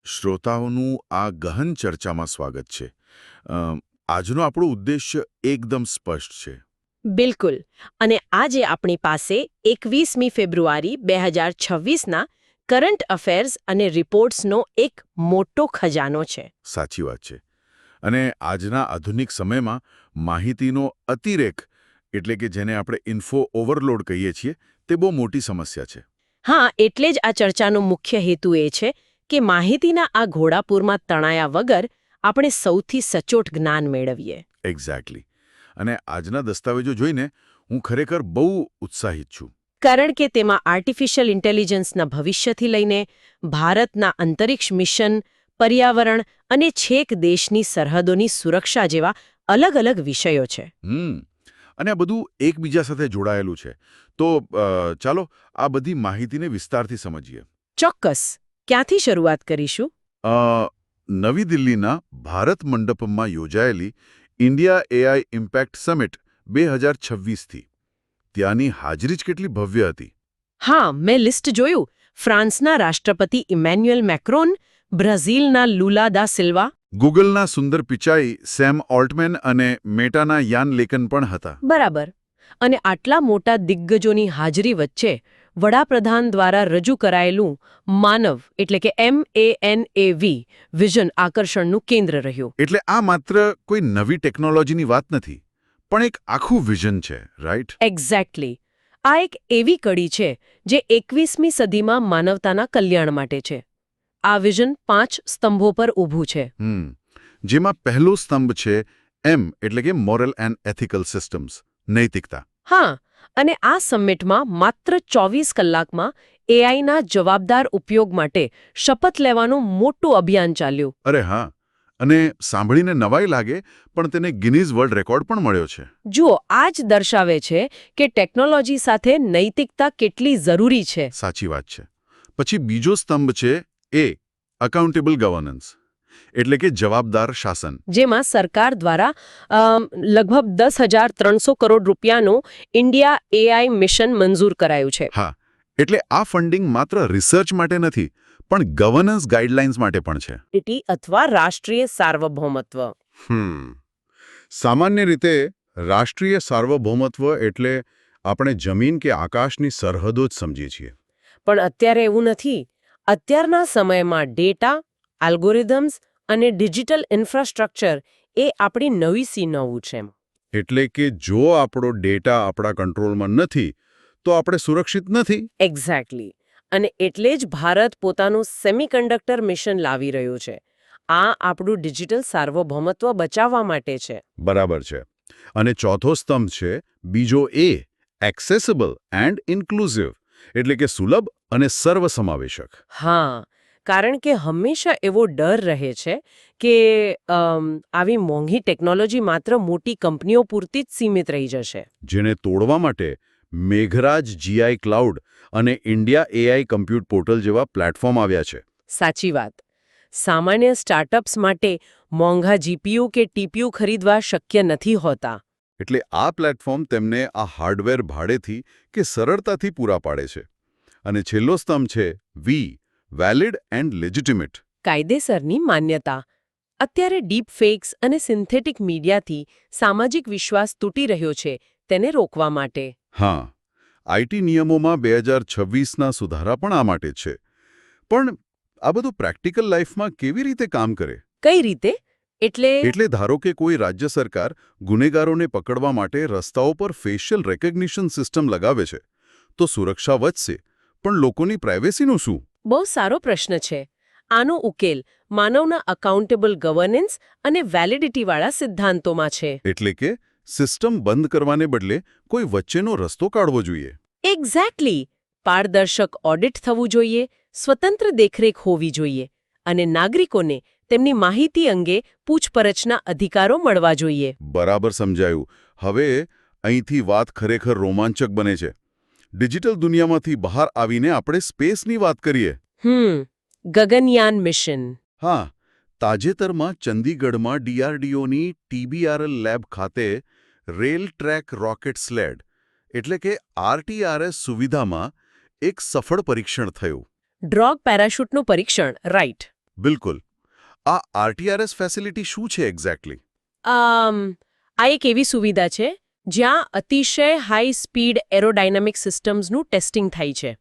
શ્રોતાઓનું આ ગહન ચર્ચામાં સ્વાગત છે. આજનો આપણો ઉદ્દેશ્ય એકદમ સ્પષ્ટ છે. બિલકુલ. અને આજે આપણી પાસે 21મી ફેબ્રુઆરી 2026ના કરંટ અફેર્સ અને રિપોર્ટ્સનો એક મોટો ખજાનો છે. સાચી વાત છે. અને આજના આધુનિક સમયમાં માહિતીનો અતિરેક એટલે કે જેને આપણે ઇન્ફો ઓવરલોડ કહીએ છીએ તે બહુ મોટી સમસ્યા છે. હા, એટલે જ આ ચર્ચાનો મુખ્ય હેતુ એ છે કે માહિતીના આ ઘોડાપૂરમાં તણાયા વગર આપણે સૌથી સચોટ જ્ઞાન મેળવીએ. એક્ઝેક્ટલી. અને આજના દસ્તાવેજો જોઈને હું ખરેખર બહુ ઉત્સાહિત છું. કારણ કે તેમાં આર્ટિફિશિયલ ઇન્ટેલિજન્સના ભવિષ્યથી લઈને ભારતના અંતરિક્ષ મિશન, પર્યાવરણ અને છેક દેશની સરહદોની સુરક્ષા જેવા અલગ અલગ વિષયો છે. અને આ બધું એકબીજા સાથે જોડાયેલું છે. તો ચાલો આ બધી માહિતીને વિસ્તારથી સમજીએ. ચોક્કસ. ક્યાંથી શરૂઆત કરીશું? નવી દિલ્હીના ભારત મંડપમમાં યોજાયેલી ઇન્ડિયા એઆઈ ઇમ્પેક્ટ સમિટ 2026થી. ત્યાંની હાજરી જ કેટલી ભવ્ય હતી. હા, મેં લિસ્ટ જોયું. ફ્રાન્સના રાષ્ટ્રપતિ ઇમેન્યુએલ મેક્રોન, બ્રાઝિલના લુલા દા સિલ્વા, ગૂગલના સુંદર પિચાઈ સેમ ઓલ્ટમેન અને મેટાના યાન લેકન પણ હતા. બરાબર. અને આટલા મોટા દિગ્ગજોની હાજરી વચ્ચે વડાપ્રધાન દ્વારા રજૂ કરાયેલું માનવ એટલે કે MANAV વિઝન આકર્ષણનું કેન્દ્ર રહ્યું. એટલે આ માત્ર કોઈ નવી ટેકનોલોજીની વાત નથી, પણ એક આખું વિઝન છે, રાઈટ? એક્ઝેક્ટલી. આ એક એવી કડી છે જે 21મી સદીમાં માનવતાના કલ્યાણ માટે છે. આ વિઝન 5 સ્તંભો પર ઊભું છે. જેમાં પહેલો સ્તંભ છે એમ એટલે કે મોરલ એન્ડ એથિકલ સિસ્ટમ્સ, નૈતિકતા. હા, અને આ સમિટમાં માત્ર 24 કલાકમાં એઆઈના જવાબદાર ઉપયોગ માટે શપથ લેવાનું મોટું અભિયાન ચાલ્યું. અરે હા, અને સાંભળીને નવાઈ લાગે પણ તેને ગિનીઝ વર્લ્ડ રેકોર્ડ પણ મળ્યો છે. જુઓ, આ જ દર્શાવે છે કે ટેકનોલોજી સાથે નૈતિકતા કેટલી જરૂરી છે. સાચી વાત છે. પછી બીજો સ્તંભ છે એ અકાઉન્ટેબલ ગવર્નન્સ એટલે કે જવાબદાર શાસન. જેમાં સરકાર દ્વારા લગભગ 10,300 કરોડ રૂપિયાનું ઇન્ડિયા એઆઈ મિશન મંજૂર કરાયું છે. હા, એટલે આ ફંડિંગ માત્ર રિસર્ચ માટે નથી પણ ગવર્નન્સ ગાઈડલાઇન્સ માટે પણ છે. અથવા રાષ્ટ્રીય સાર્વભૌમત્વ. સામાન્ય રીતે રાષ્ટ્રીય સાર્વભૌમત્વ એટલે આપણે જમીન કે આકાશની સરહદો જ સમજીએ છીએ. પણ અત્યારે એવું નથી. અત્યારના સમયમાં ડેટા, એલ્ગોરિધમ્સ અને ડિજિટલ ઇન્ફ્રાસ્ટ્રક્ચર એ આપણી નવી સીમાઓ છે. એટલે કે જો આપણો ડેટા આપણા કંટ્રોલમાં નથી તો આપણે સુરક્ષિત નથી. એક્ઝેક્ટલી. અને એટલે જ ભારત પોતાનું સેમિકન્ડક્ટર મિશન લાવી રહ્યું છે. આ આપણું ડિજિટલ સાર્વભૌમત્વ બચાવવા માટે છે. બરાબર છે. અને ચોથો સ્તંભ છે બીજો એ એક્સેસિબલ એન્ડ ઇન્ક્લુઝિવ એટલે કે સુલભ અને સર્વસમાવેશક. હા, કારણ કે હંમેશા એવો ડર રહે છે કે આવી મોંઘી ટેકનોલોજી માત્ર મોટી કંપનીઓ પૂરતી જ સીમિત રહી જશે. જેને તોડવા માટે મેઘરાજ જીઆઈ ક્લાઉડ અને ઇન્ડિયા એઆઈ કમ્પ્યુટ પોર્ટલ જેવા પ્લેટફોર્મ આવ્યા છે. સાચી વાત. સામાન્ય સ્ટાર્ટઅપ્સ માટે મોંઘા જીપીયુ કે ટીપીયુ ખરીદવા શક્ય નથી હોતા. એટલે આ પ્લેટફોર્મ તેમને આ હાર્ડવેર ભાડેથી કે સરળતાથી પૂરા પાડે છે. અને છેલ્લો સ્તંભ છે વી વેલિડ એન્ડ લેજિટિમેટ. કાયદેસરની માન્યતા. અત્યારે ડીપ ફેક્સ અને સિન્થેટિક મીડિયાથી સામાજિક વિશ્વાસ તૂટી રહ્યો છે, તેને રોકવા માટે. હા, આઈટી નિયમોમાં 2026ના સુધારા પણ આ માટે છે. પણ આ બધું પ્રેક્ટિકલ લાઈફમાં કેવી રીતે કામ કરે? કઈ રીતે? એટલે ધારો કે કોઈ રાજ્ય સરકાર ગુનેગારોને પકડવા માટે રસ્તાઓ પર ફેશિયલ રેકગ્નિશન સિસ્ટમ લગાવે છે તો સુરક્ષા વધશે, પણ લોકોની પ્રાઇવેસીનું શું? બહુ સારો પ્રશ્ન છે. આનો ઉકેલ માનવના અકાઉન્ટેબલ ગવર્નન્સ અને વેલિડિટીવાળા સિદ્ધાંતોમાં છે. એટલે કે સિસ્ટમ બંધ કરવાને બદલે કોઈ વચ્ચેનો રસ્તો કાઢવો જોઈએ. એક્ઝેક્ટલી. પારદર્શક ઓડિટ થવું જોઈએ, સ્વતંત્ર દેખરેખ હોવી જોઈએ અને નાગરિકોને તેમની માહિતી અંગે પૂછપરછના અધિકારો મળવા જોઈએ. બરાબર સમજાયું. હવે અહીંથી વાત ખરેખર રોમાંચક બને છે. ડિજિટલ દુનિયામાંથી બહાર આવીને આપણે સ્પેસની વાત કરીએ. ગગનયાન મિશન. હા, તાજેતરમાં ચંદીગઢમાં DRDOની TBRL લેબ ખાતે રેલ ટ્રેક રોકેટ સ્લેડ એટલે કે RTRS સુવિધામાં એક સફળ પરીક્ષણ થયું. ડ્રોગ પેરાશૂટનું પરીક્ષણ, રાઈટ. બિલકુલ. આ આરટીઆરએસ ફેસિલિટી શું છે એક્ઝેક્ટલી? આ એક એવી સુવિધા છે જ્યાં અતિશય હાઈ સ્પીડ એરોડાયનામિક સિસ્ટમ્સનું ટેસ્ટિંગ થાય છે.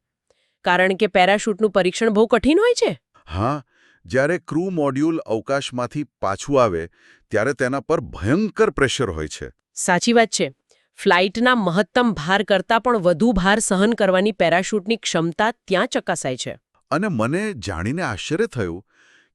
કારણ કે પેરાશૂટનું પરીક્ષણ બહુ કઠિન હોય છે. હા, જ્યારે ક્રૂ મોડ્યુલ અવકાશમાંથી પાછું આવે ત્યારે તેના પર ભયંકર પ્રેશર હોય છે. સાચી વાત છે. ફ્લાઇટના મહત્તમ ભાર કરતાં પણ વધુ ભાર સહન કરવાની પેરાશૂટની ક્ષમતા ત્યાં ચકાસાય છે. અને મને જાણીને આશ્ચર્ય થયું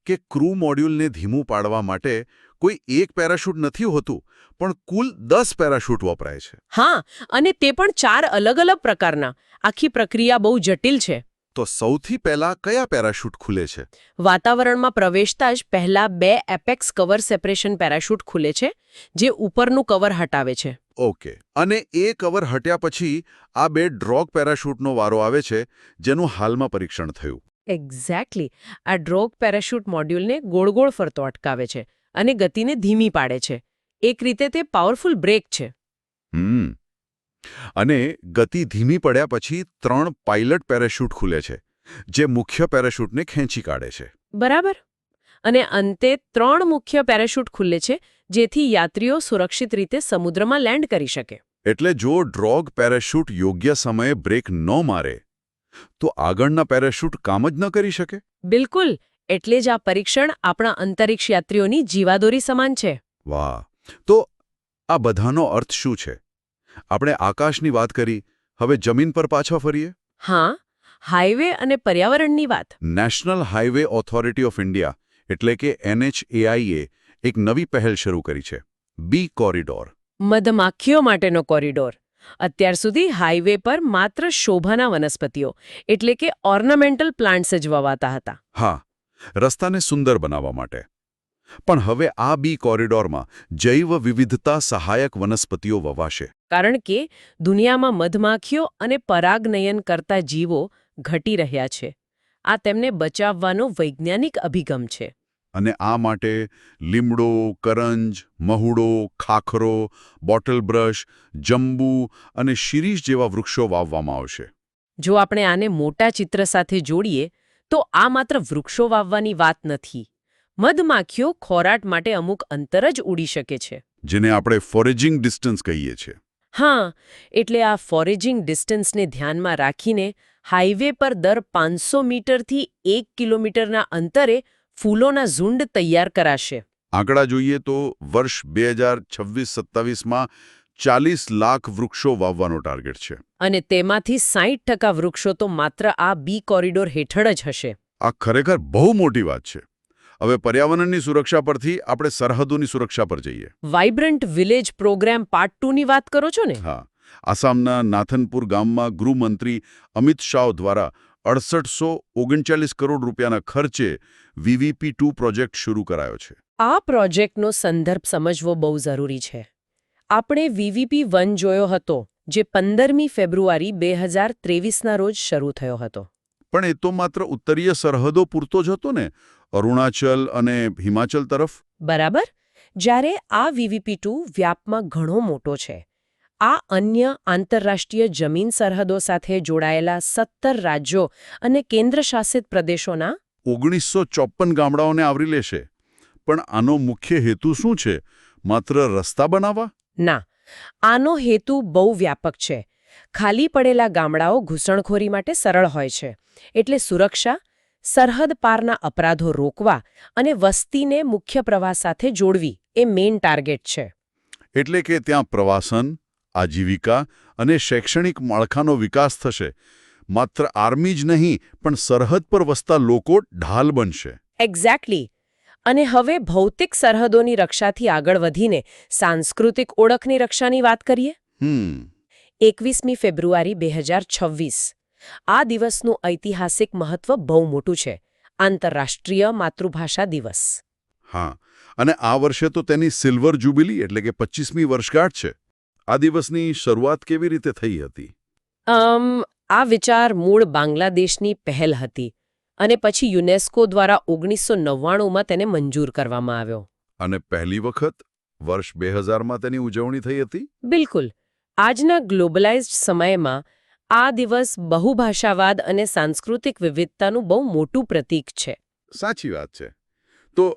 કે ક્રૂ મોડ્યુલને ધીમું પાડવા માટે કોઈ એક પેરાશૂટ નથી હોતું, પણ કુલ 10 પેરાશૂટ વપરાય છે. હા, અને તે પણ 4 અલગ અલગ પ્રકારના. આખી પ્રક્રિયા બહુ જટિલ છે. તો સૌથી પહેલા કયા પેરાશૂટ ખુલે છે? વાતાવરણમાં પ્રવેશતા જ પહેલા 2 એપેક્સ કવર સેપરેશન પેરાશૂટ ખુલે છે, જે ઉપરનું કવર હટાવે છે. ઓકે. અને એ કવર હટ્યા પછી આ 2 ડ્રોગ પેરાશૂટનો વારો આવે છે, જેનું હાલમાં પરીક્ષણ થયું. એક્ઝેક્ટલી. આ ડ્રોગ પેરાશૂટ મોડ્યુલને ગોળ ગોળ ફરતો અટકાવે છે અને ગતિને ધીમી પાડે છે. એક રીતે તે પાવરફુલ બ્રેક છે. અને ગતિ ધીમી પડ્યા પછી 3 પાયલટ પેરાશૂટ ખુલે છે, જે મુખ્ય પેરાશૂટને ખેંચી કાઢે છે. બરાબર. અને અંતે 3 મુખ્ય પેરાશૂટ ખુલે છે, જેથી યાત્રીઓ સુરક્ષિત રીતે સમુદ્રમાં લેન્ડ કરી શકે. એટલે જો ડ્રોગ પેરાશૂટ યોગ્ય સમયે બ્રેક ન મારે તો આગળના પેરાશૂટ કામ જ ન કરી શકે. બિલકુલ. એટલે જ આ પરીક્ષણ આપણા અંતરિક્ષ યાત્રીઓની જીવાદોરી સમાન છે. વાહ! તો આ બધાનો અર્થ શું છે? આપણે આકાશની વાત કરી, હવે જમીન પર પાછા ફરીએ. હા, હાઈવે અને પર્યાવરણની વાત. National highway authority of India એટલે કે NHAIએ એક નવી પહેલ શરૂ કરી છે, બી કોરિડોર. મધમાખીઓ માટેનો કોરિડોર. અત્યાર સુધી હાઈવે પર માત્ર શોભાના વનસ્પતિઓ એટલે કે ઓર્નામેન્ટલ પ્લાન્ટ્સ જ વવાતા હતા. હા, રસ્તાને સુંદર બનાવવા માટે. પણ હવે આ બી કોરિડોરમાં જૈવ વિવિધતા સહાયક વનસ્પતિઓ વવાશે. કારણ કે દુનિયામાં મધમાખીઓ અને પરાગનયન કરતા જીવો ઘટી રહ્યા છે. આ તેમને બચાવવાનો વૈજ્ઞાનિક અભિગમ છે. અને આ માટે લીમડો, કરંજ, મહુડો, ખાખરો, બોટલ બ્રશ, જંબુ અને શિરીષ જેવા વૃક્ષો વાવવામાં આવશે. જો આપણે આને મોટા ચિત્ર સાથે જોડીએ તો આ માત્ર વૃક્ષો વાવવાની વાત નથી. મધમાખીઓ ખોરાક માટે અમુક અંતર જ ઉડી શકે છે. જેને આપણે ફોરેજિંગ ડિસ્ટન્સ કહીએ છીએ. હા, એટલે આ ફોરેજિંગ ડિસ્ટન્સને ધ્યાનમાં રાખીને હાઈવે પર દર 500 મીટરથી 1 કિલોમીટરના અંતરે ફૂલોના ઝુંડ તૈયાર કરાશે. આંકડા જોઈએ તો વર્ષ 2026-27માં 40 લાખ વૃક્ષો વાવવાનો ટાર્ગેટ છે. અને તેમાંથી 60% વૃક્ષો તો માત્ર આ બી કોરિડોર હેઠળ જ હશે. આ ખરેખર બહુ મોટી વાત છે. હવે પર્યાવરણની સુરક્ષા પરથી આપણે સરહદોની સુરક્ષા પર જઈએ. વાઇબ્રન્ટ વિલેજ પ્રોગ્રામ પાર્ટ 2 ની વાત કરો છો ને? હા, આસામના નાથનપુર ગામમાં ગૃહમંત્રી અમિત શાહ દ્વારા 6839 કરોડ રૂપિયાના ખર્ચે VVP2 પ્રોજેક્ટ શરૂ કરાયો છે. આ પ્રોજેક્ટનો સંદર્ભ સમજવો બહુ જરૂરી છે. આપણે VVP1 જોયો હતો, જે 15મી ફેબ્રુઆરી 2023ના રોજ શરૂ થયો હતો. પણ એ તો માત્ર ઉત્તરીય સરહદો પૂરતો જ હતો ને, અરુણાચલ અને હિમાચલ તરફ. બરાબર. જ્યારે આ VVP2 વ્યાપમાં ઘણો મોટો છે. આ અન્ય આંતરરાષ્ટ્રીય જમીન સરહદો સાથે જોડાયેલા 17 રાજ્યો અને કેન્દ્રશાસિત પ્રદેશોના 1954 ગામડાઓને આવરી લેશે. પણ આનો મુખ્ય હેતુ શું છે? માત્ર રસ્તા બનાવવા? ના, આનો હેતુ બહુ વ્યાપક છે. ખાલી પડેલા ગામડાઓ ઘૂસણખોરી માટે સરળ હોય છે. એટલે સુરક્ષા, સરહદ પારના અપરાધો રોકવા અને વસ્તીને મુખ્ય પ્રવાહ સાથે જોડવી એ મેઇન ટાર્ગેટ છે. એટલે કે ત્યાં પ્રવાસન, આજીવિકા અને શૈક્ષણિક માળખાનો વિકાસ થશે. માત્ર આર્મી જ નહીં, પણ સરહદ પર વસતા લોકો ઢાલ બનશે. એક્ઝેક્ટલી. અને હવે ભૌતિક સરહદોની રક્ષાથી આગળ વધીને સાંસ્કૃતિક ઓળખની રક્ષાની વાત કરીએ. 21મી ફેબ્રુઆરી 2026. આ દિવસનું ઐતિહાસિક મહત્વ બહુ મોટું છે. આંતરરાષ્ટ્રીય માતૃભાષા દિવસ. હા, અને આ વર્ષે તો તેની સિલ્વર જ્યુબિલી એટલે કે 25મી વર્ષગાંઠ છે. આ દિવસની શરૂઆત કેવી રીતે થઈ હતી? આ વિચાર મૂળ બાંગ્લાદેશની પહેલ હતી અને પછી યુનેસ્કો દ્વારા 1999માં તેને મંજૂર કરવામાં આવ્યો. અને પહેલી વખત વર્ષ 2000માં તેની ઉજવણી થઈ હતી? બિલકુલ. આજના ગ્લોબલાઇઝ્ડ સમયમાં આ દિવસ બહુભાષાવાદ અને સાંસ્કૃતિક વિવિધતાનું બહુ મોટું પ્રતીક છે. સાચી વાત છે. તો